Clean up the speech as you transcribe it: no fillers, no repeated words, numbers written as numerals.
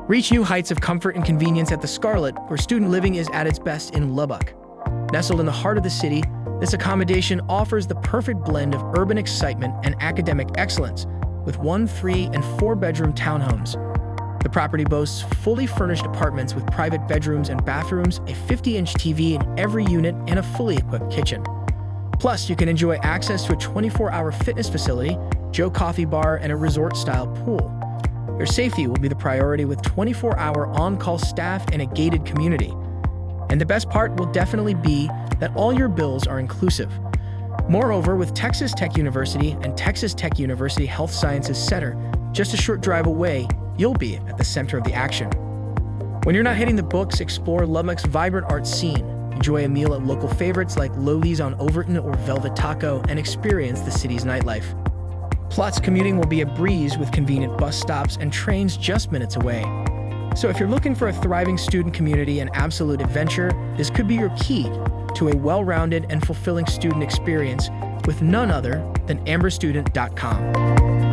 Reach new heights of comfort and convenience at the Scarlet, where student living is at its best in Lubbock. Nestled in the heart of the city, this accommodation offers the perfect blend of urban excitement and academic excellence, with 1, 3, and 4-bedroom townhomes. The property boasts fully furnished apartments with private bedrooms and bathrooms, a 50-inch TV in every unit, and a fully equipped kitchen. Plus, you can enjoy access to a 24-hour fitness facility, Joe Coffee Bar, and a resort-style pool. Your safety will be the priority with 24-hour on-call staff and a gated community. And the best part will definitely be that all your bills are inclusive. Moreover, with Texas Tech University and Texas Tech University Health Sciences Center just a short drive away, you'll be at the center of the action. When you're not hitting the books, explore Lubbock's vibrant art scene, enjoy a meal at local favorites like Lowly's on Overton or Velvet Taco, and experience the city's nightlife. Plus, commuting will be a breeze with convenient bus stops and trains just minutes away. So if you're looking for a thriving student community and absolute adventure, this could be your key to a well-rounded and fulfilling student experience with none other than amberstudent.com.